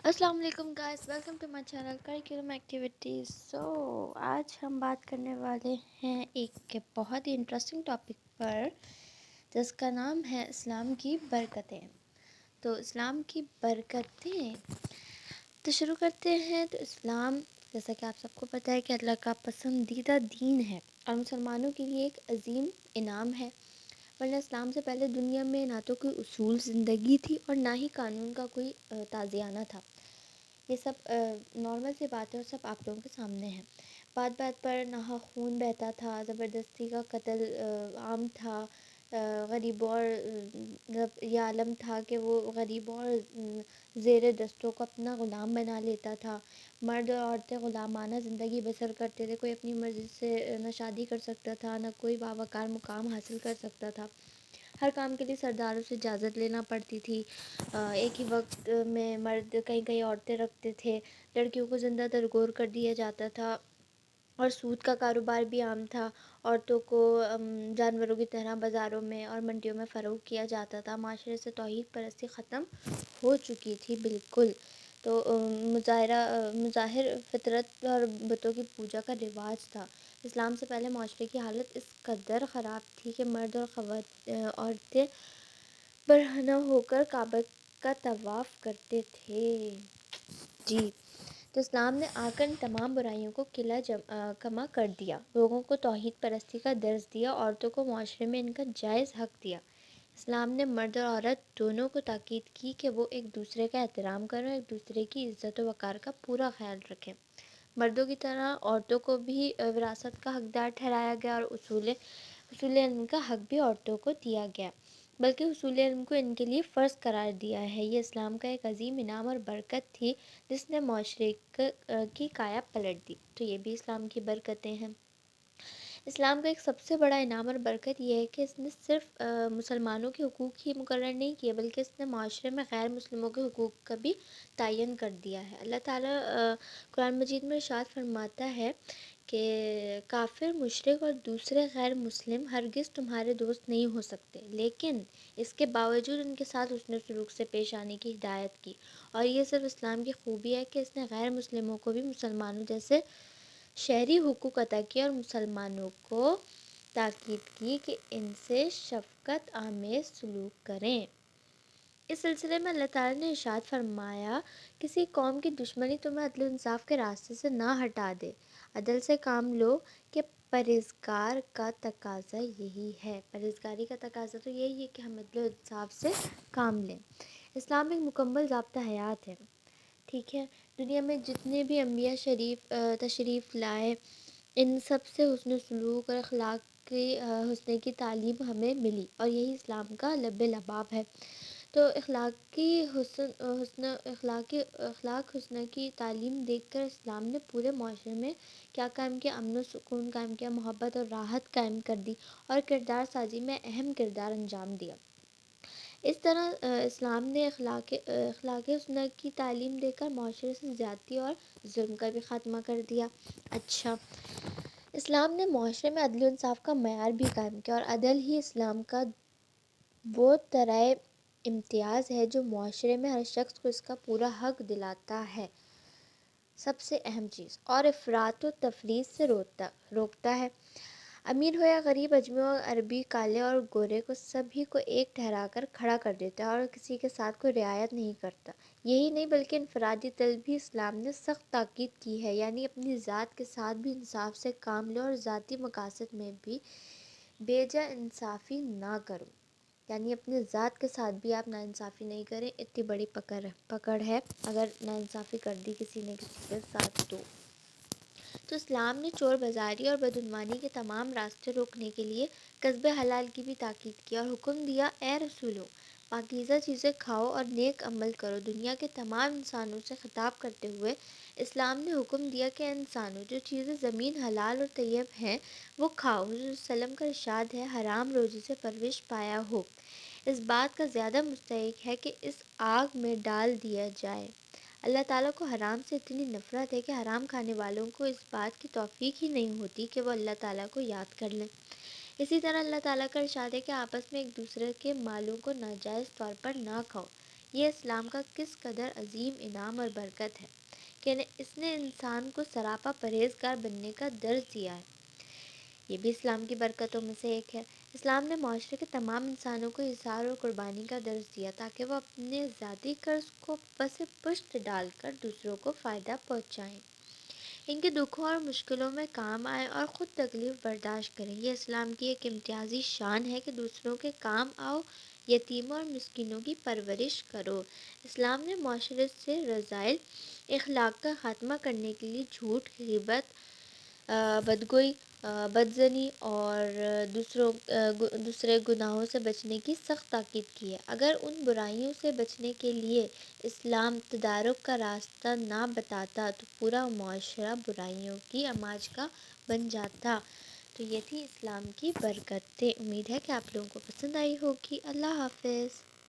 अस्सलाम वालेकुम guys, welcome to my channel curriculum activities. आज हम बात करने वाले हैं एक बहुत ही इंटरेस्टिंग टॉपिक पर, जिसका नाम है इस्लाम की बरकतें। तो इस्लाम की बरकतें तो शुरू करते हैं। तो इस्लाम, जैसा कि आप सबको पता है, कि अल्लाह का पसंदीदा दीन है और मुसलमानों के लिए एक अजीम इनाम है। वरना इस्लाम से पहले दुनिया में ना तो कोई उसूल ज़िंदगी थी और ना ही कानून का कोई ताज़ियाना था। ये सब नॉर्मल सी बात है और सब आप लोगों के सामने है। बात बात पर नहा खून बहता था, ज़बरदस्ती का कत्ल आम था। गरीब और मतलब ये आलम था कि वो गरीब और ज़ेर दस्तों को अपना ग़ुलाम बना लेता था। मर्द और औरतें ग़ुलामाना ज़िंदगी बसर करते थे। कोई अपनी मर्ज़ी से न शादी कर सकता था, न कोई बावकार मुकाम हासिल कर सकता था। हर काम के लिए सरदारों से इजाज़त लेना पड़ती थी। एक ही वक्त में मर्द कहीं कहीं औरतें रखते थे। लड़कियों को ज़िंदा दरगोर कर दिया जाता था और सूद का कारोबार भी आम था। औरतों को जानवरों की तरह बाज़ारों में और मंडियों में फ़रोग़ किया जाता था। माशरे से तौहीद परस्ती ख़त्म हो चुकी थी बिल्कुल। तो मुज़ाहिर फ़ितरत और बुतों की पूजा का रिवाज था। इस्लाम से पहले माशरे की हालत इस कदर ख़राब थी कि मर्द और औरतें बरहना होकर काबा का तवाफ़ करते थे। जी। तो इस्लाम ने आकर इन तमाम बुराइयों को कमा कर दिया। लोगों को तौहीद परस्ती का दर्ज दिया, औरतों को माशरे में इनका जायज़ हक़ दिया। इस्लाम ने मर्द और औरत दोनों को ताकीद की कि वो एक दूसरे का एहतराम करें और एक दूसरे की इज़्ज़त व वक़ार का पूरा ख़याल रखें। मर्दों की तरह औरतों को भी विरासत का हक़दार ठहराया गया और उसूल इल्म का हक़ भी औरतों को दिया गया, बल्कि उसूल इल्म को इनके लिए फ़र्ज़ करार दिया है। ये इस्लाम का एक अजीम इनाम और बरकत थी, जिसने माशरे की काया पलट दी। तो ये भी इस्लाम की बरकतें हैं। इस्लाम का एक सबसे बड़ा इनाम और बरकत ये है कि इसने सिर्फ़ मुसलमानों के हुकूक़ ही मुकर्रर नहीं किए, बल्कि इसने माशरे में गैर मुस्लिमों के हुकूक़ का भी तयन कर दिया है। अल्लाह ताला कुरान मजीद में इरशाद फरमाता है कि काफ़िर, मुशरिक और दूसरे गैर मुस्लिम हरगिज़ तुम्हारे दोस्त नहीं हो सकते, लेकिन इसके बावजूद उनके साथ हुस्न सलूक से पेश आने की हिदायत की। और ये सिर्फ़ इस्लाम की खूबी है कि इसने गैर मुस्लिमों को भी मुसलमानों जैसे शहरी हुकूक अता किए और मुसलमानों को ताकीद की कि इनसे शफ़क़त आमेज़ सलूक करें। इस सिलसिले में अल्लाह ताला ने इरशाद फरमाया, किसी कौम की दुश्मनी तुम्हें अदल इंसाफ़ के रास्ते से ना हटा दे। अदल से काम लो कि परहेज़गार का तकाज़ा यही है। परहेज़गारी का तकाज़ा तो यही है कि हम अदल इंसाफ़ से काम लें। इस्लाम एक मुकम्मल ज़ाब्ता हयात है। ठीक है। दुनिया में जितने भी अम्बिया तशरीफ़ लाए, इन सब से हुस्न सलूक और अखलाक की हुस्न की तालीम हमें मिली, और यही इस्लाम का लब्बे लबाब है। तो अखलाक हुस्न की तालीम देकर इस्लाम ने पूरे माशरे में क्या कायम किया? अमन व सुकून कायम किया, मोहब्बत और राहत कायम कर दी और किरदार साजी में अहम किरदार अंजाम दिया। इस तरह इस्लाम ने अखलाक हुस्न की तालीम देकर माशरे से ज़्यादती और जुल्म का भी ख़ात्मा कर दिया। अच्छा, इस्लाम ने माशरे में अदल इंसाफ़ का मयार भी कायम किया, और अदल ही इस्लाम का वो तरह इम्तियाज़ है जो माशरे में हर शख्स को इसका पूरा हक़ दिलाता है। सबसे अहम चीज़, और इफ़रात व तफरीत से रोकता है। अमीर हो या गरीब, अजमी और अरबी, काले और गोरे को सभी को एक ठहराकर खड़ा कर देता है और किसी के साथ कोई रियायत नहीं करता। यही नहीं बल्कि इनफरादी तलब भी इस्लाम ने सख्त ताकीद की है, यानी अपनी ज़ात के साथ भी इंसाफ से काम लो और ज़ाती मकासद में भी बेजा इंसाफ़ी ना करो। यानी अपनी ज़ात के साथ भी आप नाइंसाफ़ी नहीं करें। इतनी बड़ी पकड़ है अगर नाइंसाफ़ी कर दी किसी ने किसी के साथ तो इस्लाम ने चोर बाज़ारी और बदउनवानी के तमाम रास्ते रोकने के लिए कस्बे हलाल की भी ताकीद की और हुक्म दिया, ए रसूलो, पाकीज़ा चीज़ें खाओ और नेक अमल करो। दुनिया के तमाम इंसानों से खिताब करते हुए इस्लाम ने हुक्म दिया कि इंसानों, जो चीज़ें ज़मीन हलाल और तैयब हैं वो खाओ। हुज़ूर सल्लम का इरशाद है, हराम रोज़ी से परवरिश पाया हो, इस बात का ज़्यादा मुस्तहिक है कि इस आग में डाल दिया जाए। अल्लाह ताला को हराम से इतनी नफ़रत है कि हराम खाने वालों को इस बात की तौफ़ीक ही नहीं होती कि वो अल्लाह ताला को याद कर लें। इसी तरह अल्लाह ताला का इरशाद है कि आपस में एक दूसरे के मालों को नाजायज़ तौर पर ना खाओ। یہ اسلام کا کس قدر عظیم انعام اور برکت ہے کہ اس نے انسان کو سراپا پرہیزگار بننے کا درس دیا ہے۔ یہ بھی اسلام کی برکتوں میں سے ایک ہے۔ اسلام نے معاشرے کے تمام انسانوں کو اظہار اور قربانی کا درس دیا تاکہ وہ اپنے ذاتی قرض کو پس پشت ڈال کر دوسروں کو فائدہ پہنچائیں، ان کے دکھوں اور مشکلوں میں کام آئیں اور خود تکلیف برداشت کریں۔ یہ اسلام کی ایک امتیازی شان ہے کہ دوسروں کے کام آؤ، یتیموں اور مسکینوں کی پرورش کرو۔ اسلام نے معاشرے سے رذائل اخلاق کا خاتمہ کرنے کے لیے جھوٹ، غیبت، بدگوئی، بدزنی اور دوسرے گناہوں سے بچنے کی سخت تاکید کی ہے۔ اگر ان برائیوں سے بچنے کے لیے اسلام تدارک کا راستہ نہ بتاتا تو پورا معاشرہ برائیوں کی اماج کا بن جاتا۔ تو یہ تھی اسلام کی برکتیں۔ امید ہے کہ آپ لوگوں کو پسند آئی ہوگی۔ اللہ حافظ۔